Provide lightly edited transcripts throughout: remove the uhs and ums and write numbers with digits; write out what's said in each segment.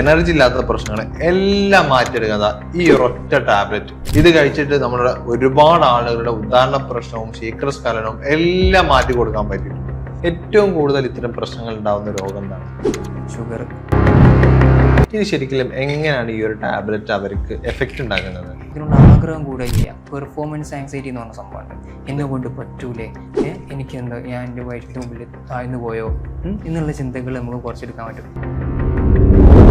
Energy ഇല്ലാത്ത പ്രശ്നങ്ങൾ എല്ലാം മാറ്റിയെടുക്കുക ഈ ഒരൊറ്റ ടാബ്ലറ്റ്. ഇത് കഴിച്ചിട്ട് നമ്മുടെ ഒരുപാട് ആളുകളുടെ ഉദാഹരണ പ്രശ്നവും ശീഘ്രസ്ഖലനവും എല്ലാം മാറ്റി കൊടുക്കാൻ പറ്റിയിട്ടുണ്ട്. ഏറ്റവും കൂടുതൽ ഇത്തരം പ്രശ്നങ്ങൾ ഉണ്ടാവുന്ന രോഗം എന്താണ്? ഷുഗർ. ഇത് ശരിക്കും എങ്ങനെയാണ് ഈ ഒരു ടാബ്ലറ്റ് അവർക്ക് എഫക്റ്റ് ഉണ്ടാക്കുന്നത്? ഇതിനുള്ള ആഗ്രഹം കൂടെ ചെയ്യാം. പെർഫോമൻസ് ആങ്സൈറ്റി എന്ന് പറഞ്ഞ സംഭവമുണ്ട്. എന്നെ കൊണ്ട് പറ്റൂലേ, എനിക്ക് എന്താ, ഞാൻ എൻ്റെ വയറ്റിന് മുമ്പിൽ താഴ്ന്നു പോയോ എന്നുള്ള ചിന്തകൾ നമുക്ക് കുറച്ചെടുക്കാൻ പറ്റും.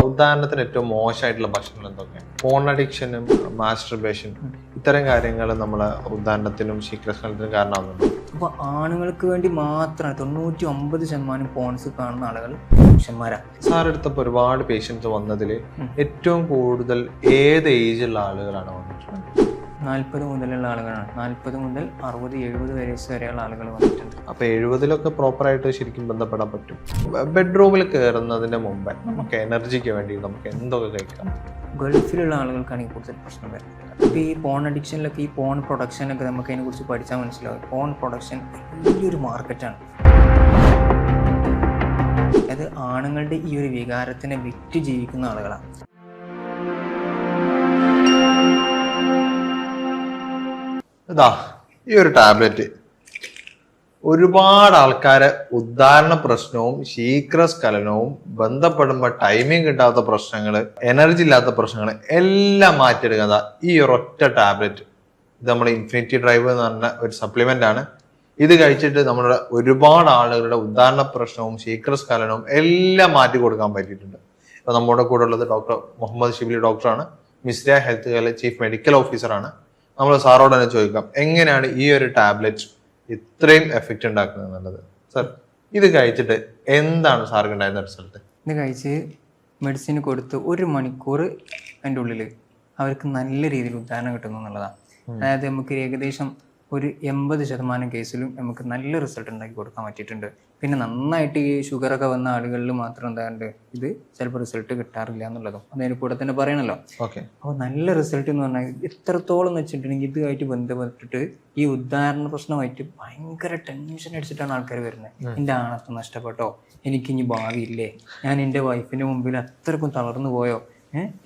ഉദാഹരണത്തിന് ഏറ്റവും മോശമായിട്ടുള്ള ഭക്ഷണം എന്തൊക്കെ? ഫോൺ അഡിക്ഷനും മാസ്റ്റർബേഷൻ ഇത്തരം കാര്യങ്ങൾ നമ്മളെ ഉദാഹരണത്തിനും ശീഘ്രസ്ഖലനത്തിനും കാരണമാകുന്നുണ്ട്. അപ്പോൾ ആണുങ്ങൾക്ക് വേണ്ടി മാത്രമാണ് 99% ഫോൺസ് കാണുന്ന ആളുകൾ പുരുഷന്മാരാണ്. സാർ എടുത്തപ്പോൾ ഒരുപാട് പേഷ്യൻസ് വന്നതിൽ ഏറ്റവും കൂടുതൽ ഏത് ഏജുള്ള ആളുകളാണ് വന്നിട്ടുള്ളത്? 40 മുതലുള്ള ആളുകളാണ്. 40 മുതൽ 60-70 വയസ്സ് വരെയുള്ള ആളുകൾ വന്നിട്ടുണ്ട്. അപ്പൊ 70 പ്രോപ്പറായിട്ട് ശരിക്കും ബന്ധപ്പെടാൻ പറ്റും. ബെഡ്റൂമിൽ കയറുന്നതിന് മുമ്പ് നമുക്ക് എനർജിക്ക് വേണ്ടി നമുക്ക് എന്തൊക്കെ കഴിക്കാം? ഗൾഫിലുള്ള ആളുകൾക്കാണ് ഈ കൂടുതൽ പ്രശ്നം വരുന്നത്. ഇപ്പോൾ ഈ ഫോൺ അഡിക്ഷനിലൊക്കെ, ഈ ഫോൺ പ്രൊഡക്ഷനൊക്കെ നമുക്ക് അതിനെക്കുറിച്ച് പഠിച്ചാൽ മനസ്സിലാവും. ഫോൺ പ്രൊഡക്ഷൻ വലിയൊരു മാർക്കറ്റാണ്. അത് ആണുങ്ങളുടെ ഈ ഒരു വികാരത്തിനെ വിറ്റ് ജീവിക്കുന്ന ആളുകളാണ്. ഇതാ ഈ ഒരു ടാബ്ലറ്റ് ഒരുപാട് ആൾക്കാരെ ഉദാഹരണ പ്രശ്നവും ശീഘ്രസ്ഖലനവും ബന്ധപ്പെടുമ്പോൾ ടൈമിങ് കിട്ടാത്ത പ്രശ്നങ്ങൾ, എനർജി ഇല്ലാത്ത പ്രശ്നങ്ങൾ എല്ലാം മാറ്റിയെടുക്കുക ഈ ഒരൊറ്റ ടാബ്ലറ്റ്. ഇത് നമ്മുടെ ഇൻഫിനിറ്റി ഡ്രൈവ് എന്ന് പറഞ്ഞ ഒരു സപ്ലിമെന്റ് ആണ്. ഇത് കഴിച്ചിട്ട് നമ്മുടെ ഒരുപാട് ആളുകളുടെ ഉദാഹരണ പ്രശ്നവും ശീഘ്രസ്ഖലനവും എല്ലാം മാറ്റി കൊടുക്കാൻ പറ്റിയിട്ടുണ്ട്. ഇപ്പൊ നമ്മുടെ കൂടെ ഉള്ളത് ഡോക്ടർ മുഹമ്മദ് ഷിബിലി ഡോക്ടറാണ്. മിസ്ര ഹെൽത്ത് കെയറിലെ ചീഫ് മെഡിക്കൽ ഓഫീസറാണ്. നമ്മൾ സാറോട് തന്നെ ചോദിക്കാം, എങ്ങനെയാണ് ഈ ഒരു ടാബ്ലറ്റ് ഇത്രയും എഫക്റ്റ് ഉണ്ടാക്കുന്നത് എന്നുള്ളത്. സാർ, ഇത് കഴിച്ചിട്ട് എന്താണ് സാർക്ക് ഉണ്ടായിരുന്ന റിസൾട്ട്? ഇത് കഴിച്ച് മെഡിസിൻ കൊടുത്ത് 1 മണിക്കൂർ അതിൻ്റെ ഉള്ളിൽ അവർക്ക് നല്ല രീതിയിൽ ഉദാഹരണം കിട്ടുന്നു എന്നുള്ളതാണ്. അതായത് നമുക്ക് ഏകദേശം ഒരു 80% കേസിലും നമുക്ക് നല്ല റിസൾട്ട് ഉണ്ടാക്കി കൊടുക്കാൻ പറ്റിയിട്ടുണ്ട്. പിന്നെ നന്നായിട്ട് ഈ ഷുഗറൊക്കെ വന്ന ആളുകളിൽ മാത്രം എന്താണ്ട് ഇത് ചിലപ്പോൾ റിസൾട്ട് കിട്ടാറില്ല എന്നുള്ളതും അതിന് കൂടെ തന്നെ പറയണല്ലോ. അപ്പോൾ നല്ല റിസൾട്ട് എന്ന് പറഞ്ഞാൽ എത്രത്തോളം എന്ന് വെച്ചിട്ടുണ്ടെങ്കിൽ ഇതുമായിട്ട് ബന്ധപ്പെട്ടിട്ട് ഈ ഉദാഹരണ പ്രശ്നമായിട്ട് ഭയങ്കര ടെൻഷൻ അടിച്ചിട്ടാണ് ആൾക്കാർ വരുന്നത്. എൻ്റെ ആണത്വം നഷ്ടപ്പെട്ടോ, എനിക്കിനി ഭാവിയില്ലേ, ഞാൻ എൻ്റെ വൈഫിൻ്റെ മുമ്പിൽ അത്രക്കും തളർന്നു പോയോ,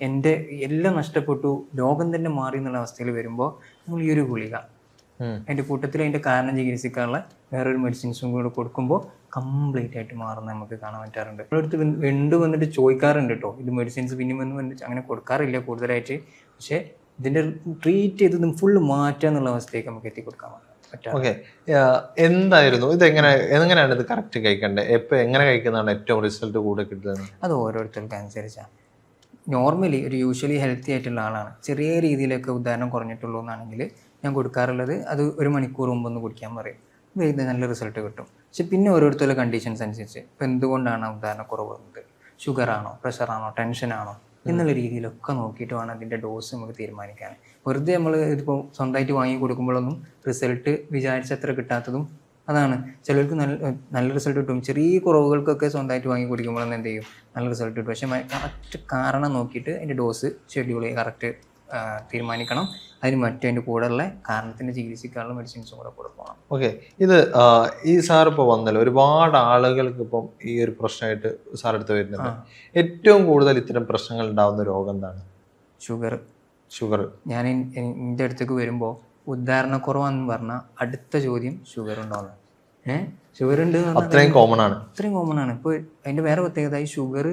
എൻ്റെ എല്ലാം നഷ്ടപ്പെട്ടു, ലോകം തന്നെ മാറി എന്നുള്ള അവസ്ഥയിൽ വരുമ്പോൾ നമ്മൾ ഈ ഒരു ഗുളിക അതിൻ്റെ കൂട്ടത്തിൽ അതിൻ്റെ കാരണം ചികിത്സിക്കാനുള്ള വേറൊരു മെഡിസിൻസും കൂടെ കൊടുക്കുമ്പോൾ കംപ്ലീറ്റ് ആയിട്ട് മാറുന്ന നമുക്ക് കാണാൻ പറ്റാറുണ്ട്. നമ്മളടുത്ത് വീണ്ടും വന്നിട്ട് ചോദിക്കാറുണ്ട് കേട്ടോ, ഇത് മെഡിസിൻസ് പിന്നെ വന്നിട്ട് അങ്ങനെ കൊടുക്കാറില്ല കൂടുതലായിട്ട്. പക്ഷേ ഇതിൻ്റെ ട്രീറ്റ് ചെയ്തതും ഫുള്ള് മാറ്റുക എന്നുള്ള അവസ്ഥയ്ക്ക് നമുക്ക് എത്തിക്കൊടുക്കാൻ പറ്റാം. എന്തായിരുന്നു ഇത്? എങ്ങനെയാണ് ഇത് കറക്റ്റ് കഴിക്കേണ്ടത്? എപ്പോൾ എങ്ങനെ കഴിക്കുന്നതാണ് ഏറ്റവും റിസൾട്ട് കൂടെ കിട്ടുന്നത്? അത് ഓരോരുത്തർക്ക് അനുസരിച്ചാണ്. നോർമലി ഒരു യൂഷ്വലി ഹെൽത്തി ആയിട്ടുള്ള ആളാണ്, ചെറിയ രീതിയിലൊക്കെ ഉദാഹരണം കുറഞ്ഞിട്ടുള്ളൂ എന്നാണെങ്കിൽ ഞാൻ കൊടുക്കാറുള്ളത് അത് 1 മണിക്കൂർ മുമ്പ് ഒന്ന് കുടിക്കാൻ പറയും. ഇത് നല്ല റിസൾട്ട് കിട്ടും. പക്ഷെ പിന്നെ ഓരോരുത്തരുടെ കണ്ടീഷൻസ് അനുസരിച്ച് ഇപ്പം എന്തുകൊണ്ടാണ് ഉദാഹരണം കുറവ് വന്നത്, ഷുഗറാണോ, പ്രഷറാണോ, ടെൻഷനാണോ എന്നുള്ള രീതിയിലൊക്കെ നോക്കിയിട്ട് വേണം അതിൻ്റെ ഡോസ് നമുക്ക് തീരുമാനിക്കാൻ. വെറുതെ നമ്മൾ ഇതിപ്പോൾ സ്വന്തമായിട്ട് വാങ്ങി കൊടുക്കുമ്പോഴൊന്നും റിസൾട്ട് വിചാരിച്ചത്ര കിട്ടാത്തതും അതാണ്. ചിലർക്ക് നല്ല റിസൾട്ട് കിട്ടും. ചെറിയ കുറവുകൾക്കൊക്കെ സ്വന്തമായിട്ട് വാങ്ങി കുടിക്കുമ്പോഴൊന്നും എന്ത് ചെയ്യും, നല്ല റിസൾട്ട് കിട്ടും. പക്ഷെ കറക്റ്റ് കാരണം നോക്കിയിട്ട് അതിൻ്റെ ഡോസ് ഷെഡ്യൂൾ കറക്റ്റ് തീരുമാനിക്കണം. അതിന് അതിൻ്റെ കൂടെയുള്ള കാരണത്തിൻ്റെ ചികിത്സിക്കാനുള്ള മെഡിസിൻസും കൂടെ കൊടുക്കണം. ഓക്കെ, ഇത് ഈ സാർ ഇപ്പോൾ വന്നല്ലോ, ഒരുപാട് ആളുകൾക്ക് ഇപ്പം ഈ ഒരു പ്രശ്നമായിട്ട് സാർ അടുത്ത് വരുന്നുണ്ട്. ഏറ്റവും കൂടുതൽ ഇത്തരം പ്രശ്നങ്ങൾ ഉണ്ടാവുന്ന രോഗം എന്താണ്? ഷുഗർ. ഞാൻ എൻ്റെ അടുത്തേക്ക് വരുമ്പോൾ ഉദാഹരണക്കുറവാന്ന് പറഞ്ഞാൽ അടുത്ത ചോദ്യം ഷുഗർ ഉണ്ടോന്ന്. ഷുഗർ ഉണ്ട്, അത്രയും കോമൺ ആണ്. ഇപ്പോൾ അതിൻ്റെ വേറെ പ്രത്യേകത, ഈ ഷുഗർ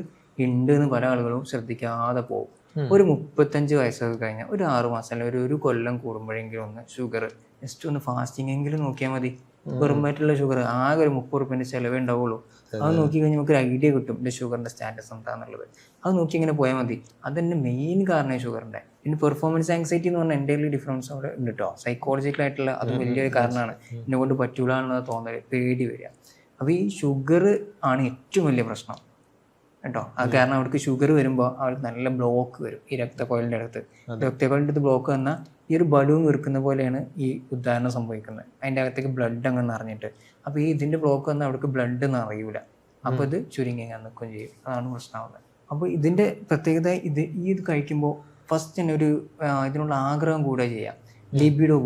ഉണ്ട് എന്ന് പല ആളുകളും ശ്രദ്ധിക്കാതെ പോകും. ഒരു 35 വയസ്സൊക്കെ കഴിഞ്ഞാൽ ഒരു 6 മാസം അല്ലെങ്കിൽ ഒരു കൊല്ലം കൂടുമ്പോഴെങ്കിലും ഒന്ന് ഷുഗർ ജസ്റ്റ് ഒന്ന് ഫാസ്റ്റിംഗ് എങ്കിലും നോക്കിയാൽ മതി. വെറുമായിട്ടുള്ള ഷുഗർ ആകെ ഒരു 30 രൂപേൻ്റെ ചിലവേ ഉണ്ടാവുള്ളൂ. അത് നോക്കി കഴിഞ്ഞാൽ നമുക്ക് ഒരു ഐഡിയ കിട്ടും എൻ്റെ ഷുഗറിൻ്റെ സ്റ്റാറ്റസ് എന്താണെന്നുള്ളത്. അത് നോക്കി ഇങ്ങനെ പോയാൽ മതി. അതെന്നെ മെയിൻ കാരണം ഷുഗറിൻ്റെ. പിന്നെ പെർഫോമൻസ് ആങ്സൈറ്റി എന്ന് പറഞ്ഞാൽ എൻ്റെ ഡിഫറൻസ് അവിടെ ഉണ്ട് കേട്ടോ. സൈക്കോളജിക്കലായിട്ടുള്ള അത് വലിയൊരു കാരണമാണ്. എന്നെ കൊണ്ട് പറ്റൂല എന്നുള്ളത് തോന്നൽ, പേടി വരിക. അപ്പോൾ ഈ ഷുഗർ ആണ് ഏറ്റവും വലിയ പ്രശ്നം കേട്ടോ. അത് കാരണം അവർക്ക് ഷുഗർ വരുമ്പോൾ അവർക്ക് നല്ല ബ്ലോക്ക് വരും ഈ രക്തക്കൊഴലിൻ്റെ അടുത്ത്. രക്തക്കൊഴലിൻ്റെ അടുത്ത് ബ്ലോക്ക് വന്നാൽ ഈ ഒരു ബലൂൺ വീർക്കുന്ന പോലെയാണ് ഈ ഉദാഹരണം സംഭവിക്കുന്നത്. അതിൻ്റെ അകത്തേക്ക് ബ്ലഡ് അങ്ങ് നിറഞ്ഞിട്ട്, അപ്പോൾ ഈ ഇതിൻ്റെ ബ്ലോക്ക് വന്നാൽ അവർക്ക് ബ്ലഡ് നിറയൂല. അപ്പോൾ ഇത് ചുരുങ്ങി നിൽക്കുകയും ചെയ്യും. അതാണ് പ്രശ്നമാവുന്നത്. അപ്പോൾ ഇതിൻ്റെ പ്രത്യേകത ഇത് കഴിക്കുമ്പോൾ ഫസ്റ്റ് തന്നെ ഇതിനുള്ള ആഗ്രഹം കൂടെ ചെയ്യാം. ലിബിഡോ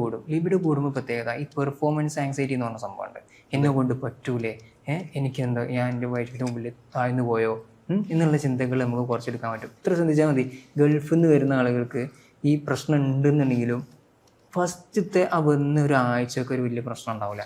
കൂടുമ്പോൾ പ്രത്യേകത ഈ പെർഫോമൻസ് ആങ്സൈറ്റി എന്ന് പറഞ്ഞ സംഭവമുണ്ട്. എന്നെ കൊണ്ട് പറ്റൂലേ, എനിക്ക് എന്താ, ഞാൻ എൻ്റെ വയറ്റിന് മുമ്പിൽ താഴ്ന്നു പോയോ, എന്നുള്ള ചിന്തകൾ നമുക്ക് കുറച്ചെടുക്കാൻ പറ്റും. ഇത്ര ശ്രദ്ധിച്ചാൽ മതി. ഗൾഫിൽ നിന്ന് വരുന്ന ആളുകൾക്ക് ഈ പ്രശ്നം ഉണ്ടെന്നുണ്ടെങ്കിലും ഫസ്റ്റത്തെ ആ വന്ന ഒരാഴ്ചയൊക്കെ ഒരു വലിയ പ്രശ്നം ഉണ്ടാവില്ല.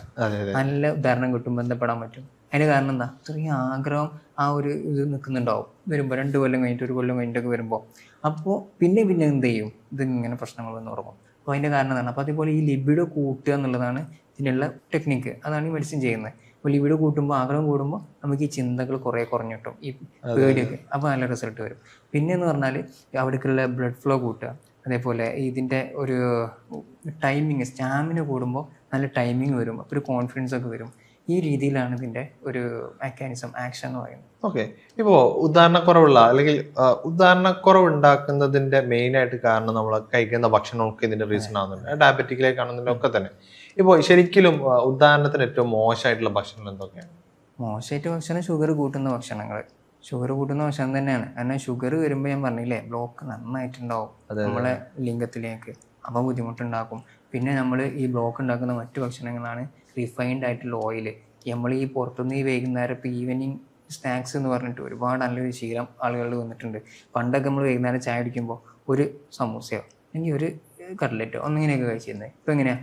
നല്ല ഉദാഹരണം കിട്ടും, ബന്ധപ്പെടാൻ പറ്റും. അതിന് കാരണം എന്താ, അത്രയും ആഗ്രഹം ആ ഒരു ഇത് നിൽക്കുന്നുണ്ടാവും. വരുമ്പോൾ 2 കൊല്ലം കഴിഞ്ഞിട്ട് 1 കൊല്ലം കഴിഞ്ഞിട്ടൊക്കെ വരുമ്പോൾ അപ്പോൾ പിന്നെ എന്ത് ചെയ്യും, ഇതിങ്ങനെ പ്രശ്നങ്ങൾ വന്ന് തുടങ്ങും. അപ്പോൾ അതിൻ്റെ കാരണം എന്താണ്? അപ്പോൾ അതേപോലെ ഈ ലിബിഡോ കൂട്ടുക എന്നുള്ളതാണ് ഇതിനുള്ള ടെക്നിക്ക്. അതാണ് ഈ മെഡിസിൻ ചെയ്യുന്നത്. അപ്പോൾ ലിബിഡോ കൂട്ടുമ്പോൾ, ആഗ്രഹം കൂടുമ്പോൾ നമുക്ക് ഈ ചിന്തകൾ കുറേ കുറഞ്ഞു കിട്ടും, ഈ പേടിയൊക്കെ. അപ്പോൾ നല്ല റിസൾട്ട് വരും. പിന്നെ എന്ന് പറഞ്ഞാൽ അവിടേക്കുള്ള ബ്ലഡ് ഫ്ലോ കൂട്ടുക, അതേപോലെ ഇതിൻ്റെ ഒരു ടൈമിങ്, സ്റ്റാമിന കൂടുമ്പോൾ നല്ല ടൈമിങ് വരും, അപ്പോൾ ഒരു കോൺഫിഡൻസ് ഒക്കെ വരും. ഈ രീതിയിലാണ് ഇതിൻ്റെ ഒരു മെക്കാനിസം, ആക്ഷൻ എന്ന് പറയുന്നത്. ഓക്കെ. ഇപ്പോൾ ഉദാഹരണക്കുറവുള്ള അല്ലെങ്കിൽ ഉദാഹരണക്കുറവ് ഉണ്ടാക്കുന്നതിന്റെ മെയിൻ ആയിട്ട് കാരണം നമ്മൾ കഴിക്കുന്ന ഭക്ഷണമൊക്കെ ഇതിന്റെ റീസൺ ആവുന്നുണ്ട്. ഡയബറ്റിക്കിലേക്ക് ആണെന്നുണ്ടെങ്കിൽ ഒക്കെ തന്നെ. ഇപ്പോൾ ശരിക്കും ഉദാഹരണത്തിന് ഏറ്റവും മോശമായിട്ടുള്ള ഭക്ഷണം എന്തൊക്കെയാണ്? മോശമായിട്ട് ഭക്ഷണം ഷുഗർ കൂട്ടുന്ന ഭക്ഷണങ്ങൾ. ഷുഗർ കൂട്ടുന്ന ഭക്ഷണം തന്നെയാണ്. കാരണം ഷുഗർ വരുമ്പോൾ ഞാൻ പറഞ്ഞില്ലേ, ബ്ലോക്ക് നന്നായിട്ടുണ്ടാവും നമ്മളെ ലിംഗത്തിലേക്ക്, അപ്പോൾ ബുദ്ധിമുട്ടുണ്ടാക്കും. പിന്നെ നമ്മൾ ഈ ബ്ലോക്ക് ഉണ്ടാക്കുന്ന മറ്റു ഭക്ഷണങ്ങളാണ് റിഫൈൻഡ് ആയിട്ടുള്ള ഓയിൽ. നമ്മൾ ഈ പുറത്തുനിന്ന് ഈ വൈകുന്നേരം ഇപ്പോൾ ഈവനിങ് സ്നാക്സ് എന്ന് പറഞ്ഞിട്ട് ഒരുപാട് നല്ലൊരു ശീലം ആളുകളിൽ വന്നിട്ടുണ്ട്. പണ്ടൊക്കെ നമ്മൾ വൈകുന്നേരം ചായ കുടിക്കുമ്പോൾ ഒരു സമൂസയോ അല്ലെങ്കിൽ ഒരു കട്ട്ലറ്റോ ഒന്നിങ്ങനെയൊക്കെ കഴിച്ചിരുന്നത്. ഇപ്പോൾ എങ്ങനെയാണ്,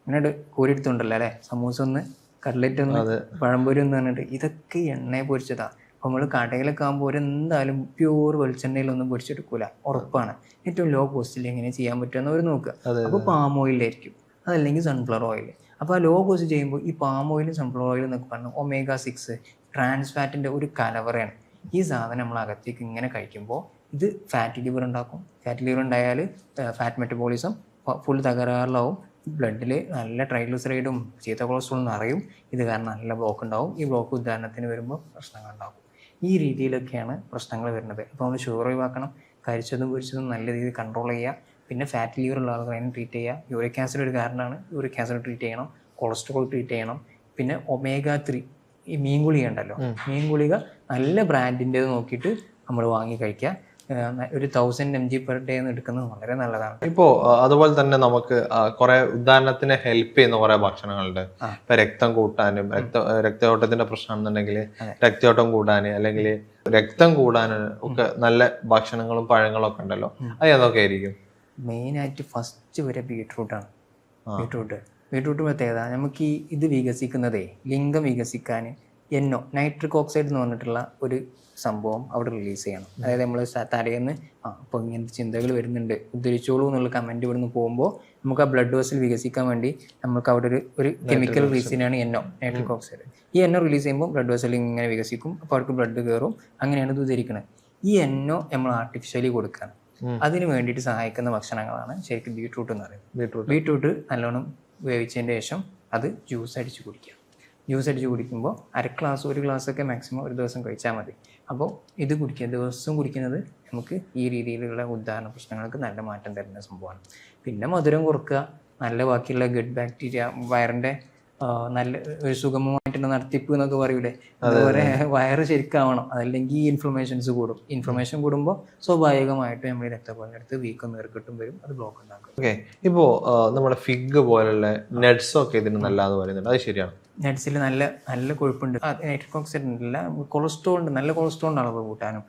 ഇങ്ങനെ കോരിയെടുത്തുണ്ടല്ലോ അല്ലേ, സമൂസ ഒന്ന്, കട്ട്ലറ്റ് ഒന്ന്, പഴംപൊരി എന്ന് പറഞ്ഞിട്ട്. ഇതൊക്കെ എണ്ണയെ പൊരിച്ചതാണ്. അപ്പോൾ നമ്മൾ കടയിലൊക്കെ ആകുമ്പോൾ എന്തായാലും പ്യൂർ വെളിച്ചെണ്ണയിലൊന്നും പൊരിച്ചെടുക്കൂല, ഉറപ്പാണ്. ഏറ്റവും ലോ കോസ്റ്റിൽ എങ്ങനെ ചെയ്യാൻ പറ്റുമെന്ന് അവർ നോക്കുക. അപ്പോൾ പാം ഓയിലായിരിക്കും, അതല്ലെങ്കിൽ സൺഫ്ലവർ ഓയിൽ. അപ്പോൾ ആ ലോ കോസ്റ്റ് ചെയ്യുമ്പോൾ ഈ പാം ഓയിലും സൺഫ്ലവർ ഓയിലും എന്നൊക്കെ പറഞ്ഞാൽ omega-6 ട്രാൻസ് ഫാറ്റിൻ്റെ ഒരു കലവറയാണ്. ഈ സാധനം നമ്മൾ അകത്തേക്ക് ഇങ്ങനെ കഴിക്കുമ്പോൾ ഇത് ഫാറ്റി ലിവർ ഉണ്ടാക്കും. ഫാറ്റി ലിവർ ഉണ്ടായാൽ ഫാറ്റ് മെറ്റബോളിസം ഫുൾ തകരാറിലാവും. ബ്ലഡിൽ നല്ല ട്രൈഗ്ലിസറൈഡും ചീത്ത കൊളസ്ട്രോളും നിറയും. ഇത് കാരണം നല്ല ബ്ലോക്ക് ഉണ്ടാവും. ഈ ബ്ലോക്ക് ഉദാഹരണത്തിന് വരുമ്പോൾ പ്രശ്നങ്ങൾ ഉണ്ടാകും. ഈ രീതിയിലൊക്കെയാണ് പ്രശ്നങ്ങൾ വരുന്നത്. അപ്പോൾ നമ്മൾ ഷുഗർ ഒഴിവാക്കണം, കരിച്ചതും പൊരിച്ചതും നല്ല രീതിയിൽ കൺട്രോൾ ചെയ്യുക. പിന്നെ ഫാറ്റ് ലിവർ ഉള്ള ആളുകൾ അതിനെ ട്രീറ്റ് ചെയ്യുക. യൂറിക് ആസിഡ് ഒരു കാരണമാണ്, യൂറിക് ആസിഡ് ട്രീറ്റ് ചെയ്യണം. കൊളസ്ട്രോൾ ട്രീറ്റ് ചെയ്യണം. പിന്നെ omega-3 ഈ മീൻ ഗുളിക ഉണ്ടല്ലോ, മീൻ ഗുളിക നല്ല ബ്രാൻഡിൻ്റെത് നോക്കിയിട്ട് നമ്മൾ വാങ്ങി കഴിക്കുക. ഒരു 1000 mg/day എന്ന് എടുക്കുന്നത് വളരെ നല്ലതാണ്. ഇപ്പോൾ അതുപോലെ തന്നെ നമുക്ക് കുറെ ഉദാഹരണത്തിന് ഹെൽപ്പ് ചെയ്യുന്ന കുറെ ഭക്ഷണങ്ങളുണ്ട്. ഇപ്പൊ രക്തം കൂട്ടാനും രക്തയോട്ടത്തിന്റെ പ്രശ്നമാണെന്നുണ്ടെങ്കിൽ രക്തയോട്ടം കൂടാന് അല്ലെങ്കിൽ രക്തം കൂടാന് ഒക്കെ നല്ല ഭക്ഷണങ്ങളും പഴങ്ങളും ഒക്കെ ഉണ്ടല്ലോ. അത് ഏതൊക്കെ ആയിരിക്കും? മെയിനായിട്ട് ഫസ്റ്റ് വരെ ബീട്രൂട്ടാണ്. ബീട്രൂട്ട് പ്രത്യേകത, നമുക്ക് ഇത് വികസിക്കുന്നതേ, ലിംഗം വികസിക്കാൻ നൈട്രിക് ഓക്സൈഡ് എന്ന് പറഞ്ഞിട്ടുള്ള ഒരു സംഭവം അവിടെ റിലീസ് ചെയ്യണം. അതായത് നമ്മൾ തലേന്ന് അപ്പോൾ ഇങ്ങനത്തെ ചിന്തകൾ വരുന്നുണ്ട്, ഉദ്ധരിച്ചോളൂ എന്നുള്ള കമൻറ്റ് ഇവിടുന്ന് പോകുമ്പോൾ നമുക്ക് ആ ബ്ലഡ് വെസൽ വികസിക്കാൻ വേണ്ടി നമുക്ക് അവിടെ ഒരു കെമിക്കൽ റിലീസിനാണ് നൈട്രിക് ഓക്സൈഡ്. ഈ റിലീസ് ചെയ്യുമ്പോൾ ബ്ലഡ് വെസൽ ഇങ്ങനെ വികസിക്കും. അപ്പോൾ അവർക്ക് ബ്ലഡ് കയറും. അങ്ങനെയാണ് ഇത് ഉദ്ധരിക്കുന്നത്. ഈ നമ്മൾ ആർട്ടിഫിഷ്യലി കൊടുക്കുകയാണ്. അതിന് വേണ്ടിയിട്ട് സഹായിക്കുന്ന ഭക്ഷണങ്ങളാണ് ശരിക്കും ബീട്രൂട്ട് എന്ന് പറയുന്നത്. ബീട്രൂട്ട് നല്ലോണം വേവിച്ചതിന് ശേഷം അത് ജ്യൂസ് അടിച്ച് കുടിക്കുക. ജ്യൂസ് അടിച്ച് കുടിക്കുമ്പോൾ 1 ഗ്ലാസ്സൊക്കെ മാക്സിമം ഒരു ദിവസം കഴിച്ചാൽ മതി. അപ്പോൾ ഇത് കുടിക്കുക, ദിവസം കുടിക്കുന്നത് നമുക്ക് ഈ രീതിയിലുള്ള ഉദാഹരണ പ്രശ്നങ്ങൾക്ക് നല്ല മാറ്റം തരുന്ന സംഭവമാണ്. പിന്നെ മധുരം കുറക്കുക, നല്ല ബാക്കിയുള്ള ഗുഡ് ബാക്ടീരിയ, വയറിൻ്റെ നല്ല ഒരു സുഗമമായിട്ടുള്ള നടത്തിപ്പ് എന്നൊക്കെ പറയൂലേ, അതുപോലെ വയറ് ശരിക്കാവണം. അതല്ലെങ്കിൽ ഇൻഫ്ലമേഷൻസ് കൂടും. ഇൻഫ്ലമേഷൻ കൂടുമ്പോൾ സ്വാഭാവികമായിട്ടും നമ്മൾ രക്തപോലടുത്ത് വീക്കം നീർക്കെട്ടും വരും, അത് ബ്ലോക്ക് ഉണ്ടാക്കും. ഓക്കെ. ഇപ്പോൾ നമ്മുടെ ഫിഗ് പോലുള്ള നട്ട്സ് ഒക്കെ ഇതിന് നല്ലതെന്ന് പറയുന്നുണ്ട്, അത് ശരിയാണ്? നട്ട്സിൽ നല്ല കൊഴുപ്പുണ്ട്. നൈട്രിക് ഓക്സൈഡ് ഉണ്ടല്ല, കൊളസ്ട്രോൾ ഉണ്ട്. നല്ല കൊളസ്ട്രോളിൻ്റെ അളവ് കൂട്ടാനും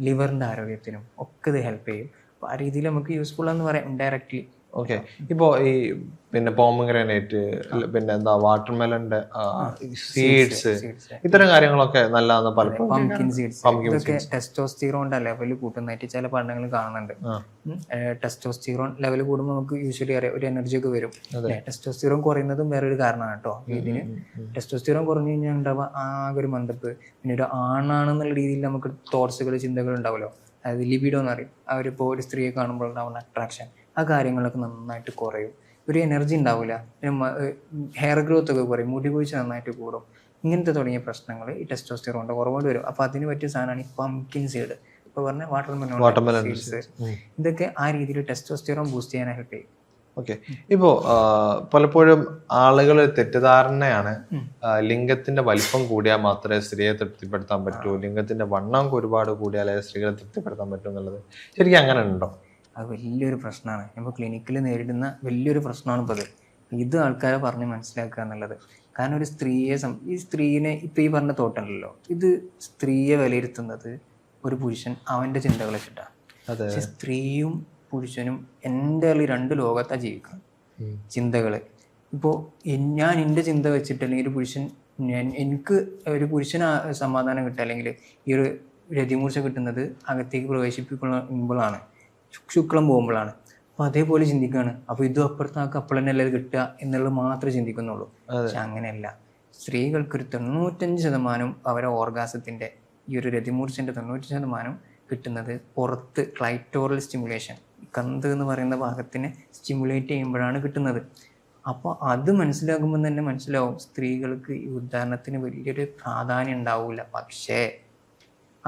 ലിവറിൻ്റെ ആരോഗ്യത്തിനും ഒക്കെ ഇത് ഹെൽപ്പ് ചെയ്യും. അപ്പോൾ ആ രീതിയിൽ നമുക്ക് യൂസ്ഫുൾ എന്ന് പറയാം ഇൻഡയറക്റ്റ്ലി. ഓക്കെ. ഇപ്പോ ഈ പിന്നെ പോമഗ്രാനൈറ്റ്, പിന്നെ എന്താ വാട്ടർമെലന്റെ സീഡ്സ്, ഇത്തരം കാര്യങ്ങളൊക്കെ നല്ലതാണ്. പലപ്പോഴും പംകിൻ സീഡ്സ് ഇതൊക്കെ ടെസ്റ്റോസ്റ്റിറോണിന്റെ ലെവൽ കൂട്ടുന്നതായിട്ട് ചില പഠനങ്ങൾ കാണുന്നുണ്ട്. ടെസ്റ്റോസ്റ്റിറോൺ ലെവൽ കൂടുമ്പോൾ നമുക്ക് യൂഷ്വലി അറിയാം ഒരു എനർജി ഒക്കെ വരും. ടെസ്റ്റോസ്റ്റിറോൺ കുറയുന്നതും വേറൊരു കാരണമാണ് കേട്ടോ ഇതിന്. ടെസ്റ്റോസ്റ്റിറോൺ കുറഞ്ഞു കഴിഞ്ഞാൽ ഉണ്ടാവുക ആകെ ഒരു മന്ദപ്പ്, പിന്നെ ഒരു ആണാണെന്നുള്ള രീതിയിൽ നമുക്ക് തോട്ട്സുകൾ, ചിന്തകൾ ഉണ്ടാവുമല്ലോ. അതായത് ലിബിഡോ എന്ന് പറയും. അവരിപ്പോൾ ഒരു സ്ത്രീയെ കാണുമ്പോൾ ഉണ്ടാവുന്ന അട്രാക്ഷൻ, ആ കാര്യങ്ങളൊക്കെ നന്നായിട്ട് കുറയും. ഒരു എനർജി ഉണ്ടാവില്ല. ഹെയർ ഗ്രോത്ത് ഒക്കെ കുറയും, മുടി കൊഴിച്ച് നന്നായിട്ട് കൂടും. ഇങ്ങനത്തെ തുടങ്ങിയ പ്രശ്നങ്ങൾ ഈ ടെസ്റ്റോസ്റ്റിറോണിന്റെ കുറവുകൊണ്ട് വരും. അപ്പോൾ അതിന് പറ്റിയ സാധനമാണ് ഈ പംകിൻ സീഡ്, ഇപ്പോൾ പറഞ്ഞ വാട്ടർമെലൺ സീഡ്സ്. ഇതൊക്കെ ആ രീതിയിൽ ടെസ്റ്റോസ്റ്റിറോൺ ബൂസ്റ്റ് ചെയ്യാൻ ഹെൽപ്പ് ചെയ്യും. ഓക്കെ. ഇപ്പോ പലപ്പോഴും ആളുകൾ തെറ്റിദ്ധാരണയാണ്, ലിംഗത്തിന്റെ വലിപ്പം കൂടിയാൽ മാത്രമേ സ്ത്രീയെ തൃപ്തിപ്പെടുത്താൻ പറ്റൂ, ലിംഗത്തിന്റെ വണ്ണം ഒരുപാട് കൂടിയാലേ സ്ത്രീകളെ തൃപ്തിപ്പെടുത്താൻ പറ്റൂ എന്നുള്ളത്. ശരിക്കും അങ്ങനെ ഉണ്ടോ? അത് വലിയൊരു പ്രശ്നമാണ്. ഇപ്പോൾ ക്ലിനിക്കിൽ നേരിടുന്ന വലിയൊരു പ്രശ്നമാണ് ഇപ്പോൾ ഇത് ആൾക്കാരെ പറഞ്ഞ് മനസ്സിലാക്കുക എന്നുള്ളത്. കാരണം ഒരു സ്ത്രീയെ, ഈ സ്ത്രീനെ ഇപ്പോൾ ഈ പറഞ്ഞ തോട്ടമല്ലല്ലോ, ഇത് സ്ത്രീയെ വിലയിരുത്തുന്നത് ഒരു പുരുഷൻ അവൻ്റെ ചിന്തകൾ വെച്ചിട്ടാണ്. അതെ. പക്ഷെ സ്ത്രീയും പുരുഷനും എൻ്റെ രണ്ട് ലോകത്താണ് ജീവിക്കുന്നത്. ചിന്തകൾ ഇപ്പോൾ ഞാൻ എൻ്റെ ചിന്ത വെച്ചിട്ട് അല്ലെങ്കിൽ ഒരു പുരുഷൻ എനിക്ക് ഒരു പുരുഷന് സമാധാനം കിട്ടുക അല്ലെങ്കിൽ ഈ ഒരു രതിമൂർച്ച കിട്ടുന്നത് അകത്തേക്ക് പ്രവേശിപ്പിക്കുമ്പോഴാണ്, ശുക്ലം പോകുമ്പോഴാണ്. അപ്പോൾ അതേപോലെ ചിന്തിക്കുകയാണ്. അപ്പോൾ ഇതും അപ്പുറത്താക്ക് അപ്പോൾ തന്നെ അല്ലത് കിട്ടുക എന്നുള്ളത് മാത്രമേ ചിന്തിക്കുന്നുള്ളൂ. പക്ഷെ അങ്ങനെയല്ല. സ്ത്രീകൾക്കൊരു 95% അവരെ ഓർഗാസത്തിൻ്റെ ഈ ഒരു രതിമൂർച്ചൻ്റെ 90% കിട്ടുന്നത് പുറത്ത് ക്ലൈറ്റോറൽ സ്റ്റിമുലേഷൻ, കന്ത് എന്ന് പറയുന്ന ഭാഗത്തിനെ സ്റ്റിമുലേറ്റ് ചെയ്യുമ്പോഴാണ് കിട്ടുന്നത്. അപ്പോൾ അത് മനസ്സിലാക്കുമ്പോൾ തന്നെ മനസ്സിലാവും സ്ത്രീകൾക്ക് ഈ ഉദാഹരണത്തിന് വലിയൊരു പ്രാധാന്യം ഉണ്ടാവില്ല. പക്ഷേ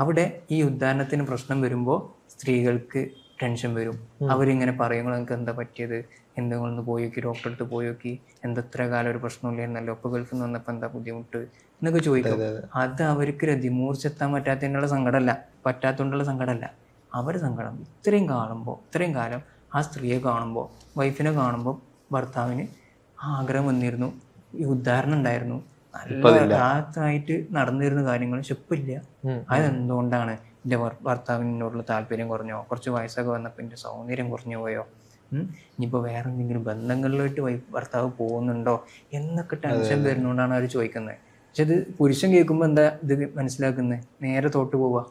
അവിടെ ഈ ഉദാഹരണത്തിന് പ്രശ്നം വരുമ്പോൾ സ്ത്രീകൾക്ക് ടെൻഷൻ വരും. അവരിങ്ങനെ പറയും നിങ്ങൾക്ക് എന്താ പറ്റിയത്, എന്തെങ്കിലും പോയി നോക്കി, ഡോക്ടറെ അടുത്ത് പോയി നോക്കി, എന്തത്ര കാലം ഒരു പ്രശ്നമില്ലായിരുന്നല്ലോ, ഇപ്പോൾ ഗൾഫിൽ നിന്ന് വന്നപ്പോൾ എന്താ ബുദ്ധിമുട്ട് എന്നൊക്കെ ചോദിക്കും. അത് അവർക്ക് രതിമൂർച്ചെത്താൻ പറ്റാത്തതിനുള്ള സങ്കടമല്ല, പറ്റാത്തതുകൊണ്ടുള്ള സങ്കടമല്ല. അവർ സങ്കടം ഇത്രയും കാലം ആ സ്ത്രീയെ കാണുമ്പോൾ, വൈഫിനെ കാണുമ്പോൾ ഭർത്താവിന് ആഗ്രഹം വന്നിരുന്നു, ഈ ഉദാഹരണം ഉണ്ടായിരുന്നു, നല്ല റാത്തായിട്ട് നടന്നിരുന്ന കാര്യങ്ങൾ ചെപ്പില്ല. അതെന്തുകൊണ്ടാണ്? എൻ്റെ ഭർത്താവിനോടുള്ള താല്പര്യം കുറഞ്ഞോ, കുറച്ച് വയസ്സൊക്കെ വന്നപ്പോൾ എൻ്റെ സൗന്ദര്യം കുറഞ്ഞു പോയോ, ഇനിയിപ്പോൾ വേറെ എന്തെങ്കിലും ബന്ധങ്ങളിലോട്ട് ഭർത്താവ് പോകുന്നുണ്ടോ എന്നൊക്കെ ടെൻഷൻ വരുന്നതുകൊണ്ടാണ് അവർ ചോദിക്കുന്നത്. പക്ഷെ ഇത് പുരുഷൻ കേൾക്കുമ്പോൾ എന്താ ഇത് മനസ്സിലാക്കുന്നത്? നേരെ തോട്ട് പോവുക,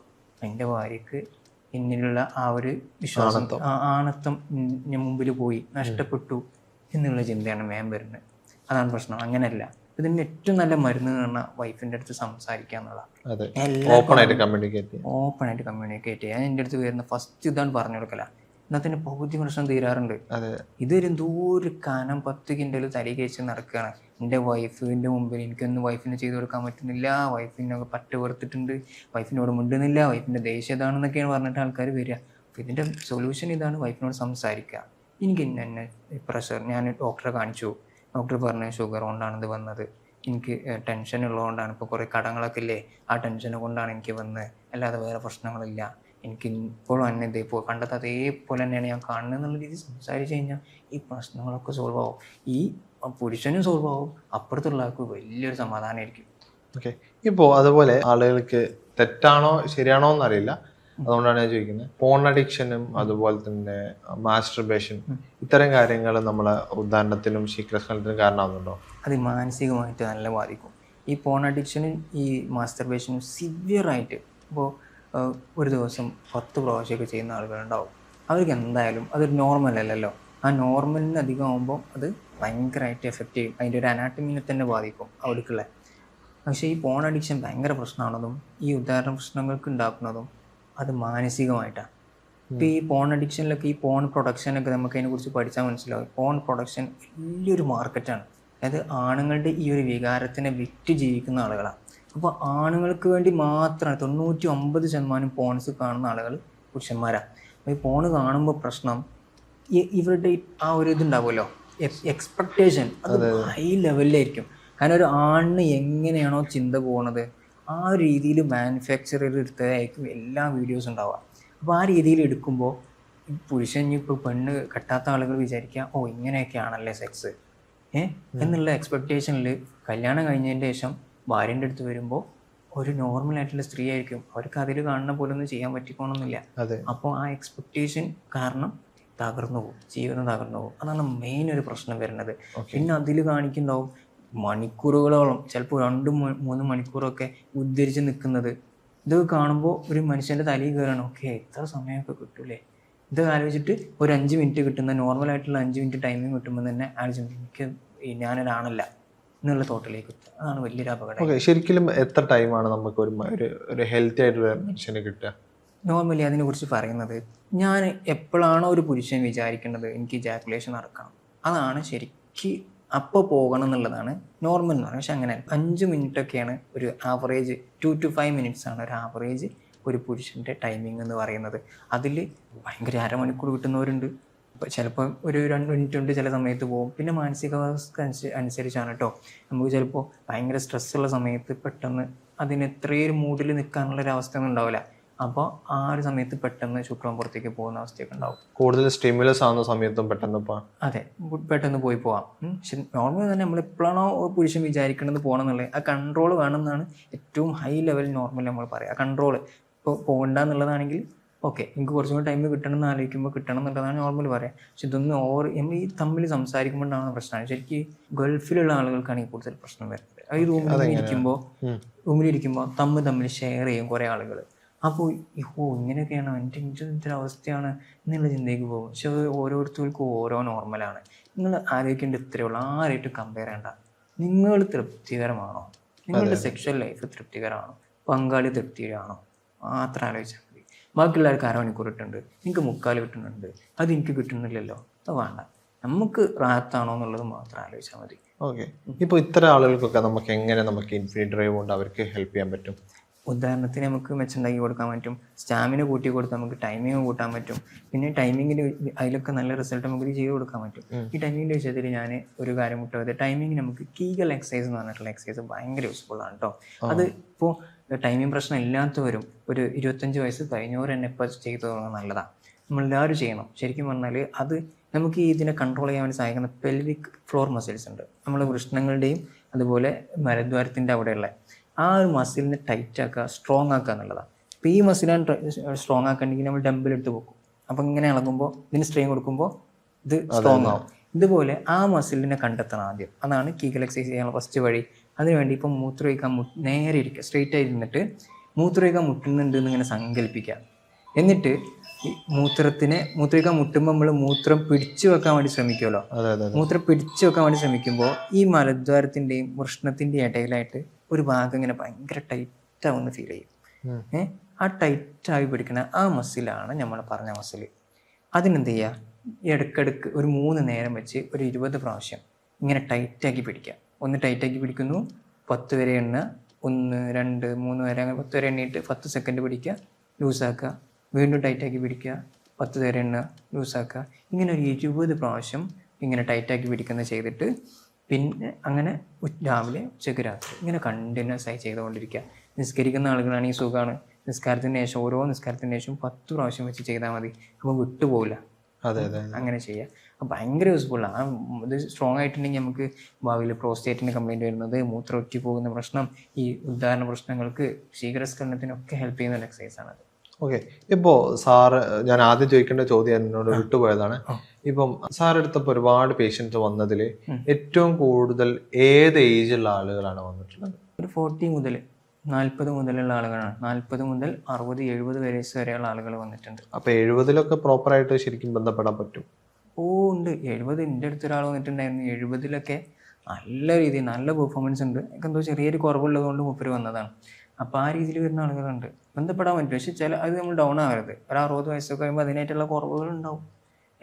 എൻ്റെ ഭാര്യക്ക് എന്നിലുള്ള ആ ഒരു വിശ്വാസം, ആണത്വം മുമ്പിൽ പോയി നഷ്ടപ്പെട്ടു എന്നുള്ള ചിന്തയാണ് വരുന്നത്. അതാണ് പ്രശ്നം. അങ്ങനെയല്ല. ഇതിന് ഏറ്റവും നല്ല മരുന്ന് എന്ന് പറഞ്ഞാൽ വൈഫിൻ്റെ അടുത്ത് സംസാരിക്കുക എന്നുള്ളതാണ്. ഓപ്പണായിട്ട് കമ്മ്യൂണിക്കേറ്റ് ചെയ്യുക. എൻ്റെ അടുത്ത് വരുന്ന ഫസ്റ്റ് ഇതാണ് പറഞ്ഞു കൊടുക്കല. എന്നാൽ തന്നെ പകുതി പ്രശ്നം തീരാറുണ്ട്. ഇതൊരു എന്തോ ഒരു കനം 10 കിൻഡൽ തലയിൽ കഴിച്ച് നടക്കുകയാണ്. എൻ്റെ വൈഫിൻ്റെ മുമ്പിൽ എനിക്കൊന്നും വൈഫിനെ ചെയ്ത് കൊടുക്കാൻ പറ്റുന്നില്ല, വൈഫിനൊക്കെ പറ്റ വെറുത്തിട്ടുണ്ട്, വൈഫിനോട് മിണ്ടുന്നില്ല, വൈഫിൻ്റെ ദേഷ്യം ഇതാണെന്നൊക്കെയാണ് പറഞ്ഞിട്ട് ആൾക്കാർ വരിക. അപ്പോൾ ഇതിൻ്റെ സൊല്യൂഷൻ ഇതാണ്, വൈഫിനോട് സംസാരിക്കുക. എനിക്ക് എന്നെ പ്രഷർ, ഞാൻ ഡോക്ടറെ കാണിച്ചു, ഡോക്ടർ പറഞ്ഞ ഷുഗർ കൊണ്ടാണ് ഇത് വന്നത്, എനിക്ക് ടെൻഷൻ ഉള്ളതുകൊണ്ടാണ്, ഇപ്പോൾ കുറേ കടങ്ങളൊക്കെ ഇല്ലേ, ആ ടെൻഷനെ കൊണ്ടാണ് എനിക്ക് വന്നത്, അല്ലാതെ വേറെ പ്രശ്നങ്ങളില്ല, എനിക്ക് ഇപ്പോഴും തന്നെ ഇതേപോലെ പണ്ടത്തെ അതേപോലെ തന്നെയാണ് ഞാൻ കാണുന്നത് എന്നുള്ള രീതിയിൽ സംസാരിച്ച് കഴിഞ്ഞാൽ ഈ പ്രശ്നങ്ങളൊക്കെ സോൾവ് ആവും. ഈ പുരുഷനും സോൾവ് ആവും, അപ്പുറത്തുള്ള ആൾക്ക് വലിയൊരു സമാധാനമായിരിക്കും. ഓക്കെ. ഇപ്പോൾ അതുപോലെ ആളുകൾക്ക് തെറ്റാണോ ശരിയാണോ എന്നറിയില്ല, അതുകൊണ്ടാണ് ഞാൻ ചോദിക്കുന്നത്. പോൺ അഡിക്ഷനും അതുപോലെ തന്നെ മാസ്റ്റർബേഷൻ, ഇത്തരം കാര്യങ്ങൾ നമ്മളെ ഉദാഹരണത്തിനും ശീഘ്രസ്ഖലനത്തിനും കാരണമാകുന്നുണ്ടോ? അത് മാനസികമായിട്ട് നല്ല ബാധിക്കും. ഈ പോൺ അഡിക്ഷനും ഈ മാസ്റ്റർബേഷനും സിവിയറായിട്ട്, ഇപ്പോൾ ഒരു ദിവസം 10 പ്രാവശ്യമൊക്കെ ചെയ്യുന്ന ആളുകളുണ്ടാവും. അവർക്ക് എന്തായാലും അതൊരു നോർമൽ അല്ലല്ലോ. ആ നോർമലിന് അധികം ആകുമ്പോൾ അത് ഭയങ്കരമായിട്ട് എഫക്റ്റ് ചെയ്യും, അതിൻ്റെ ഒരു അനാട്ടമിനെ തന്നെ ബാധിക്കും അവർക്കുള്ള. പക്ഷേ ഈ പോൺ അഡിക്ഷൻ ഭയങ്കര പ്രശ്നമാണതും ഈ ഉദാഹരണ പ്രശ്നങ്ങൾക്ക് ഉണ്ടാക്കുന്നതും അത് മാനസികമായിട്ടാണ്. ഇപ്പോൾ ഈ പോൺ അഡിക്ഷനിലൊക്കെ ഈ പോൺ പ്രൊഡക്ഷനൊക്കെ നമുക്ക് അതിനെക്കുറിച്ച് പഠിച്ചാൽ മനസ്സിലാവും. പോൺ പ്രൊഡക്ഷൻ വലിയൊരു മാർക്കറ്റാണ്. അതായത് ആണുങ്ങളുടെ ഈ ഒരു വികാരത്തിനെ വിറ്റ് ജീവിക്കുന്ന ആളുകളാണ്. അപ്പോൾ ആണുങ്ങൾക്ക് വേണ്ടി മാത്രമാണ് 99% പോൺസ് കാണുന്ന ആളുകൾ പുരുഷന്മാരാണ്. അപ്പോൾ ഈ പോണ് കാണുമ്പോൾ പ്രശ്നം ഇവരുടെ ആ ഒരു ഇതുണ്ടാവുമല്ലോ, എക്സ്പെക്റ്റേഷൻ അത് ഹൈ ലെവലിലായിരിക്കും. കാരണം ഒരു ആണിന് എങ്ങനെയാണോ ചിന്ത പോകുന്നത് ആ രീതിയിൽ മാനുഫാക്ചർ എടുത്തതായിരിക്കും എല്ലാ വീഡിയോസ് ഉണ്ടാവുക. അപ്പോൾ ആ രീതിയിൽ എടുക്കുമ്പോൾ പുരുഷൻ ഇപ്പോൾ പെണ്ണ് കെട്ടാത്ത ആളുകൾ വിചാരിക്കുക ഓ ഇങ്ങനെയൊക്കെയാണല്ലേ സെക്സ് എന്നുള്ള എക്സ്പെക്റ്റേഷനിൽ കല്യാണം കഴിഞ്ഞതിൻ്റെ ശേഷം ഭാര്യൻ്റെ അടുത്ത് വരുമ്പോൾ ഒരു നോർമലായിട്ടുള്ള സ്ത്രീ ആയിരിക്കും. അവർക്ക് അതിൽ കാണുന്ന പോലെ ഒന്നും ചെയ്യാൻ പറ്റിക്കോണമെന്നില്ല. അപ്പോൾ ആ എക്സ്പെക്റ്റേഷൻ കാരണം തകർന്നു പോകും, ജീവിതം തകർന്നു പോകും. അതാണ് മെയിൻ ഒരു പ്രശ്നം വരുന്നത്. പിന്നെ അതിൽ കാണിക്കുന്നുണ്ടാവും മണിക്കൂറുകളോളം, ചിലപ്പോൾ 2-3 മണിക്കൂറൊക്കെ ഉദ്ധരിച്ച് നിൽക്കുന്നത്. ഇത് കാണുമ്പോൾ ഒരു മനുഷ്യൻ്റെ തലയിൽ കയറണം, ഓക്കെ എത്ര സമയമൊക്കെ കിട്ടൂലേ. ഇത് ആലോചിച്ചിട്ട് ഒരു 5 മിനിറ്റ് കിട്ടുന്ന നോർമലായിട്ടുള്ള 5 മിനിറ്റ് ടൈമിങ് കിട്ടുമ്പോൾ തന്നെ ആലോചിച്ച് എനിക്ക് ഞാനൊരാണല്ല എന്നുള്ള തോട്ടിലേക്ക് എത്തുക. അതാണ് വലിയൊരു അപകടം. ശരിക്കും എത്ര ടൈമാണ് നമുക്ക് ഒരു ഹെൽത്തി ആയിട്ടുള്ള മനുഷ്യന് കിട്ടുക? നോർമലി അതിനെക്കുറിച്ച് പറയുന്നത്, ഞാൻ എപ്പോഴാണോ ഒരു പുരുഷൻ വിചാരിക്കേണ്ടത് എനിക്ക് ജാക്കുലേഷൻ നടക്കണം, അതാണ് ശരിക്ക് അപ്പോൾ പോകണം എന്നുള്ളതാണ് നോർമൽ എന്ന് പറയുന്നത്. പക്ഷെ അങ്ങനെ 5 മിനിറ്റൊക്കെയാണ് ഒരു ആവറേജ്, 2 to 5 മിനിറ്റ്സ് ആണ് ഒരു ആവറേജ് ഒരു പുരുഷൻ്റെ ടൈമിംഗ് എന്ന് പറയുന്നത്. അതിൽ ഭയങ്കര അരമണിക്കൂർ കിട്ടുന്നവരുണ്ട്, ചിലപ്പോൾ ഒരു 2 മിനിറ്റ് കൊണ്ട് ചില സമയത്ത് പോകും. പിന്നെ മാനസികാവസ്ഥ അനുസരിച്ചാണ് കേട്ടോ. നമുക്ക് ചിലപ്പോൾ ഭയങ്കര സ്ട്രെസ്സുള്ള സമയത്ത് പെട്ടെന്ന് അതിന് എത്രയൊരു മൂഡിൽ നിൽക്കാനുള്ളൊരവസ്ഥ ഒന്നും ഉണ്ടാവില്ല. അപ്പോൾ ആ ഒരു സമയത്ത് പെട്ടെന്ന് ശുക്രം പുറത്തേക്ക് പോകുന്ന അവസ്ഥയൊക്കെ ഉണ്ടാവും. കൂടുതൽ സ്റ്റിമുലസ് ആവുന്ന സമയത്തും പെട്ടെന്ന് അതെ പെട്ടെന്ന് പോയി പോവാം. പക്ഷെ നോർമലി തന്നെ നമ്മൾ എപ്പോഴാണോ പുരുഷൻ വിചാരിക്കുന്നത് പോകണം എന്നുള്ളത് ആ കൺട്രോൾ വേണമെന്നാണ് ഏറ്റവും ഹൈ ലെവൽ നോർമൽ നമ്മൾ പറയുക. ആ കൺട്രോൾ ഇപ്പോൾ പോകണ്ട എന്നുള്ളതാണെങ്കിൽ ഓക്കെ, എനിക്ക് കുറച്ചും കൂടി ടൈം കിട്ടണം എന്ന് ആലോചിക്കുമ്പോൾ കിട്ടണം എന്നുള്ളതാണ് നോർമൽ പറയാം. പക്ഷെ ഇതൊന്നും നമ്മൾ ഈ തമ്മിൽ സംസാരിക്കുമ്പോഴാണ് പ്രശ്നമാണ്. ശരിക്കും ഗൾഫിലുള്ള ആളുകൾക്കാണ് ഈ കൂടുതൽ പ്രശ്നം വരുന്നത്. ഈ റൂമിലിരിക്കുമ്പോൾ തമ്മിൽ ഷെയർ ചെയ്യും കുറേ ആളുകൾ. അപ്പോൾ ഇങ്ങനെയൊക്കെയാണ് എൻ്റെ ഇതൊരു അവസ്ഥയാണ് എന്നുള്ള ചിന്തയ്ക്ക് പോകും. പക്ഷെ ഓരോരുത്തർക്കും ഓരോ നോർമലാണ്. നിങ്ങൾ ആലോചിക്കേണ്ട ഇത്രയേ ഉള്ളൂ, ആരായിട്ട് കമ്പയർ ചെയ്യേണ്ട. നിങ്ങൾ തൃപ്തികരമാണോ, നിങ്ങളുടെ സെക്ഷൽ ലൈഫ് തൃപ്തികരമാണോ, പങ്കാളി തൃപ്തികരമാണോ, മാത്രം ആലോചിച്ചാൽ മതി. ബാക്കിയുള്ളവർക്ക് 1/2 മണിക്കൂർ കിട്ടുന്നുണ്ട്, എനിക്ക് 3/4 കിട്ടുന്നുണ്ട്, അത് എനിക്ക് കിട്ടുന്നില്ലല്ലോ, അത് വേണ്ട. നമുക്ക് റാഹത്താണോ എന്നുള്ളത് മാത്രം ആലോചിച്ചാൽ മതി. ഓക്കെ. ഇപ്പോൾ ഇത്തരം ആളുകൾക്കൊക്കെ നമുക്ക് എങ്ങനെ ഇൻഫിനിറ്റി ഡ്രൈവ് കൊണ്ട് അവർക്ക് ഹെൽപ്പ് ചെയ്യാൻ പറ്റും? ഉദാഹരണത്തിന് നമുക്ക് മെച്ചുണ്ടാക്കി കൊടുക്കാൻ പറ്റും, സ്റ്റാമിന കൂട്ടി കൊടുത്താൽ നമുക്ക് ടൈമിങ് കൂട്ടാൻ പറ്റും. പിന്നെ ടൈമിങ്ങിന് അതിലൊക്കെ നല്ല റിസൾട്ട് നമുക്ക് ചെയ്ത് കൊടുക്കാൻ പറ്റും. ഈ ടൈമിങ്ങിൻ്റെ വിഷയത്തിൽ ഞാൻ ഒരു കാര്യം വിട്ടത്, ടൈമിങ് നമുക്ക് കീഗൽ എക്സസൈസ് എന്ന് പറഞ്ഞിട്ടുള്ള എക്സസൈസ് ഭയങ്കര യൂസ്ഫുൾ ആണ് കേട്ടോ. അത് ഇപ്പോൾ ടൈമിങ് പ്രശ്നം ഇല്ലാത്തവരും ഒരു 25 വയസ്സ് കഴിഞ്ഞവർ തന്നെ ഇപ്പോൾ ചെയ്തു തുടങ്ങുന്നത് നല്ലതാണ്. നമ്മളെല്ലാവരും ചെയ്യണം. ശരിക്കും പറഞ്ഞാൽ അത് നമുക്ക് ഇതിനെ കൺട്രോൾ ചെയ്യാൻ വേണ്ടി സഹായിക്കുന്ന പെൽവിക് ഫ്ലോർ മസിൽസ് ഉണ്ട്, നമ്മുടെ വൃഷ്ണങ്ങളുടെയും അതുപോലെ മലദ്വാരത്തിൻ്റെ അവിടെയുള്ള ആ ഒരു മസിലിനെ ടൈറ്റ് ആക്കുക, സ്ട്രോങ് ആക്കുക എന്നുള്ളതാണ്. അപ്പോൾ ഈ മസിലാണ് സ്ട്രോങ് ആക്കണമെങ്കിൽ നമ്മൾ ഡംബിലെടുത്ത് വെക്കും. അപ്പം ഇങ്ങനെ ഇളകുമ്പോൾ ഇതിന് സ്ട്രെയിൻ കൊടുക്കുമ്പോൾ ഇത് സ്ട്രോങ് ആവും. ഇതുപോലെ ആ മസിലിനെ കണ്ടെത്തണം ആദ്യം. അതാണ് കീഗൽ എക്സസൈസ് ചെയ്യാനുള്ള ഫസ്റ്റ് വഴി. അതിനുവേണ്ടി ഇപ്പം മൂത്രമൊഴിക്കാൻ നേരെ ഇരിക്കുക, സ്ട്രെയിറ്റ് ആയി ഇരുന്നിട്ട് മൂത്രമൊഴിക്കാൻ മുട്ടുന്നുണ്ട് എന്നിങ്ങനെ സങ്കല്പിക്കുക. എന്നിട്ട് ഈ മൂത്രമൊഴിക്കാൻ മുട്ടുമ്പോൾ നമ്മൾ മൂത്രം പിടിച്ചു വെക്കാൻ വേണ്ടി ശ്രമിക്കുമല്ലോ. മൂത്രം പിടിച്ചു വെക്കാൻ വേണ്ടി ശ്രമിക്കുമ്പോൾ ഈ മലദ്വാരത്തിൻ്റെയും വൃഷ്ണത്തിൻ്റെയും ഇടയിലായിട്ട് ഒരു ഭാഗം ഇങ്ങനെ ഭയങ്കര ടൈറ്റ് ആവുന്ന ഫീൽ ചെയ്യും. ആ ടൈറ്റായി പിടിക്കുന്ന ആ മസിലാണ് നമ്മൾ പറഞ്ഞ മസിൽ. അതിനെന്ത് ചെയ്യുക, ഇടയ്ക്കിടയ്ക്ക് ഒരു 3 നേരം വെച്ച് ഒരു 20 പ്രാവശ്യം ഇങ്ങനെ ടൈറ്റാക്കി പിടിക്കുക. ഒന്ന് ടൈറ്റാക്കി പിടിക്കുന്നു, 10 വരെ എണ്ണുക, 1 2 3 വരെ, അങ്ങനെ 10 വരെ എണ്ണിയിട്ട് 10 സെക്കൻഡ് പിടിക്കുക, ലൂസാക്കുക, വീണ്ടും ടൈറ്റാക്കി പിടിക്കുക, 10 വരെ എണ്ണുക, ലൂസാക്കുക. ഇങ്ങനെ ഒരു 20 പ്രാവശ്യം ഇങ്ങനെ ടൈറ്റാക്കി പിടിക്കുന്നത് ചെയ്തിട്ട് പിന്നെ അങ്ങനെ രാവിലെ ഉച്ചയ്ക്ക് രാത്രി ഇങ്ങനെ കണ്ടിന്യൂസ് ആയി ചെയ്തുകൊണ്ടിരിക്കുക. നിസ്കരിക്കുന്ന ആളുകളാണെങ്കിൽ സുഖമാണ്, നിസ്കാരത്തിന് ശേഷം ഓരോ നിസ്കാരത്തിന് ശേഷം 10 പ്രാവശ്യം വെച്ച് ചെയ്താൽ മതി, അപ്പോൾ വിട്ടുപോകില്ല. അങ്ങനെ ചെയ്യുക. അപ്പം ഭയങ്കര യൂസ്ഫുള്ളാണ്. ഇത് സ്ട്രോങ് ആയിട്ടുണ്ടെങ്കിൽ നമുക്ക് ഭാവിയിൽ പ്രോസ്റ്റേറ്റിന് കംപ്ലൈൻറ്റ് വരുന്നത്, മൂത്രം ഒറ്റി പോകുന്ന പ്രശ്നം, ഈ ഉദാഹരണ പ്രശ്നങ്ങൾക്ക്, ശീഘ്രസ്ഖലനത്തിനൊക്കെ ഹെൽപ്പ് ചെയ്യുന്ന ഒരു എക്സസൈസാണത്. ഓക്കെ. ഇപ്പോൾ സാറ്, ഞാൻ ആദ്യം ചോദിക്കേണ്ട ചോദ്യം എന്നോട് വിട്ടുപോയതാണ്. ഇപ്പം സാർ എടുത്തപ്പോൾ ഒരുപാട് പേഷ്യൻസ് വന്നതിൽ ഏറ്റവും കൂടുതൽ ഏത് ഏജുള്ള ആളുകളാണ് വന്നിട്ടുള്ളത്? ഒരു 40 മുതൽ 40 മുതലുള്ള ആളുകളാണ്. 40 മുതൽ 60 70 വയസ്സ് വരെയുള്ള ആളുകൾ വന്നിട്ടുണ്ട്. അപ്പോൾ 70-ലൊക്കെ പ്രോപ്പറായിട്ട് ശരിക്കും ബന്ധപ്പെടാൻ പറ്റും? ഉണ്ട്. 70 എൻ്റെ അടുത്ത് ഒരാൾ വന്നിട്ടുണ്ടായിരുന്നു. 70-ലൊക്കെ നല്ല രീതിയിൽ നല്ല പെർഫോമൻസ് ഉണ്ട്. എന്തോ ചെറിയൊരു കുറവുള്ളത് കൊണ്ട് വന്നതാണ്. അപ്പോൾ ആ രീതിയിൽ വരുന്ന ആളുകളുണ്ട്, ബന്ധപ്പെടാൻ പറ്റും. പക്ഷെ അത് നമ്മൾ ഡൗൺ ആകരുത്. ഒരു 60 വയസ്സൊക്കെ കഴിയുമ്പോൾ അതിനായിട്ടുള്ള കുറവുകൾ ഉണ്ടാവും.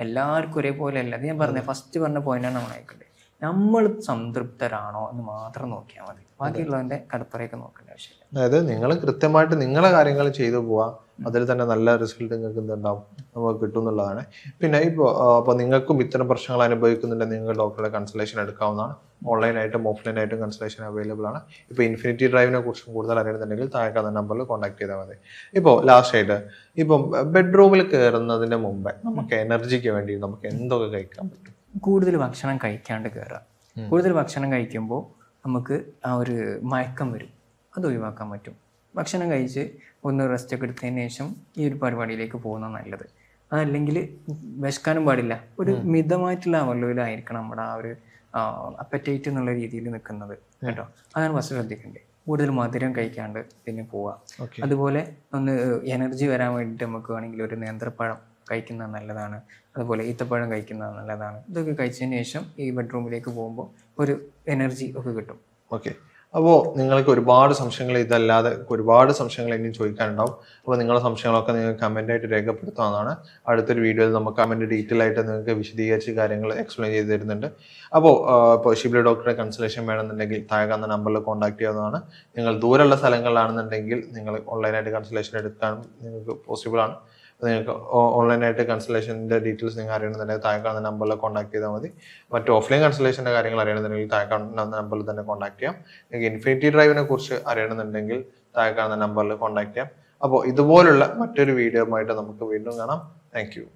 എല്ലാവർക്കും ഒരേപോലെ അല്ല. അത് ഞാൻ ഫസ്റ്റ് പറഞ്ഞ പോയിന്റാണ് നമ്മൾ അയക്കേണ്ടത്. നമ്മൾ സംതൃപ്തരാണോ എന്ന് മാത്രം നോക്കിയാൽ മതി, ബാക്കിയുള്ളതിൻ്റെ കടപ്പറയൊക്കെ നോക്കേണ്ട ആവശ്യമില്ല. അതായത് നിങ്ങൾ കൃത്യമായിട്ട് നിങ്ങളെ കാര്യങ്ങൾ ചെയ്തു പോവാ, അതിൽ തന്നെ നല്ല റിസൾട്ട് നിങ്ങൾക്ക് എന്തുണ്ടാവും, നമുക്ക് കിട്ടും എന്നുള്ളതാണ്. പിന്നെ ഇപ്പോൾ നിങ്ങൾക്കും ഇത്തരം പ്രശ്നങ്ങൾ അനുഭവിക്കുന്നുണ്ടെങ്കിൽ നിങ്ങൾ ഡോക്ടറുടെ കൺസൾട്ടേഷൻ എടുക്കാവുന്നതാണ്. ഓൺലൈനായിട്ടും ഓഫ്ലൈനായിട്ടും കൺസൾട്ടേഷൻ അവൈലബിൾ ആണ്. ഇപ്പോൾ ഇൻഫിനിറ്റി ഡ്രൈവിനെ കുറിച്ചും കൂടുതൽ അറിയണമെന്നുണ്ടെങ്കിൽ താഴെ നമ്പറിൽ കോൺടാക്ട് ചെയ്താൽ മതി. ഇപ്പോൾ ലാസ്റ്റ് ആയിട്ട്, ഇപ്പം ബെഡ്റൂമിൽ കയറുന്നതിന് മുമ്പേ നമുക്ക് എനർജിക്ക് വേണ്ടി നമുക്ക് എന്തൊക്കെ കഴിക്കാൻ പറ്റും? കൂടുതൽ ഭക്ഷണം കഴിക്കാണ്ട് കയറുക. കൂടുതൽ ഭക്ഷണം കഴിക്കുമ്പോൾ നമുക്ക് ആ ഒരു മയക്കം വരും, അത് ഒഴിവാക്കാൻ പറ്റും. ഭക്ഷണം കഴിച്ച് ഒന്ന് റെസ്റ്റ് ഒക്കെ എടുത്തതിന് ശേഷം ഈ ഒരു പരിപാടിയിലേക്ക് പോകുന്നത് നല്ലത്. അതല്ലെങ്കിൽ വിശക്കാനും പാടില്ല, ഒരു മിതമായിട്ടുള്ള അവലോയിലായിരിക്കണം നമ്മുടെ ആ ഒരു അപ്പറ്റൈറ്റ് എന്നുള്ള രീതിയിൽ നിൽക്കുന്നത് കേട്ടോ. അതാണ് ഫസ്റ്റ് ശ്രദ്ധിക്കേണ്ടത്. കൂടുതൽ മധുരം കഴിക്കാണ്ട് പിന്നെ പോവാം. അതുപോലെ ഒന്ന് എനർജി വരാൻ വേണ്ടിയിട്ട് നമുക്ക് വേണമെങ്കിൽ ഒരു നേന്ത്രപ്പഴം കഴിക്കുന്നത് നല്ലതാണ്, അതുപോലെ ഈത്തപ്പഴം കഴിക്കുന്നത് നല്ലതാണ്. ഇതൊക്കെ കഴിച്ചതിന് ശേഷം ഈ ബെഡ്റൂമിലേക്ക് പോകുമ്പോൾ ഒരു എനർജി ഒക്കെ കിട്ടും. ഓക്കെ. അപ്പോൾ നിങ്ങൾക്ക് ഒരുപാട് സംശയങ്ങൾ, ഇതല്ലാതെ ഒരുപാട് സംശയങ്ങൾ ഇനിയും ചോദിക്കാനുണ്ടാവും. അപ്പോൾ നിങ്ങളുടെ സംശയങ്ങളൊക്കെ നിങ്ങൾക്ക് കമൻ്റായിട്ട് രേഖപ്പെടുത്താവുന്നതാണ്. അടുത്തൊരു വീഡിയോയിൽ നമുക്ക് കമൻറ്റ് ഡീറ്റെയിൽ ആയിട്ട് നിങ്ങൾക്ക് വിശദീകരിച്ച് കാര്യങ്ങൾ എക്സ്പ്ലെയിൻ ചെയ്ത് തരുന്നുണ്ട്. ഇപ്പോൾ ഷിബ്ലി ഡോക്ടറെ കൺസൾട്ടേഷൻ വേണമെന്നുണ്ടെങ്കിൽ താഴെ നമ്പറിൽ കോൺടാക്ട് ചെയ്യാവുന്നതാണ്. നിങ്ങൾ ദൂരമുള്ള സ്ഥലങ്ങളിലാണെന്നുണ്ടെങ്കിൽ നിങ്ങൾ ഓൺലൈനായിട്ട് കൺസൾട്ടേഷൻ എടുക്കാൻ നിങ്ങൾക്ക് പോസിബിൾ ആണ്. നിങ്ങൾക്ക് ഓൺലൈനായിട്ട് കൺസൾട്ടേഷൻ്റെ ഡീറ്റെയിൽസ് നിങ്ങൾ അറിയണമെന്നുണ്ടെങ്കിൽ താഴെ നമ്പറിൽ കോൺടാക്ട് ചെയ്താൽ മതി. മറ്റ് ഓഫ്ലൈൻ കൺസൾട്ടേഷൻ്റെ കാര്യങ്ങൾ അറിയണമെന്നുണ്ടെങ്കിൽ താഴെ നമ്പറിൽ തന്നെ കോൺടാക്ട് ചെയ്യാം. നിങ്ങൾക്ക് ഇൻഫിനിറ്റി ഡ്രൈവിനെ കുറിച്ച് അറിയണമെന്നുണ്ടെങ്കിൽ താഴെ നമ്പറിൽ കോൺടാക്ട് ചെയ്യാം. അപ്പോൾ ഇതുപോലുള്ള മറ്റൊരു വീഡിയോ ആയിട്ട് നമുക്ക് വീണ്ടും കാണാം. Thank you.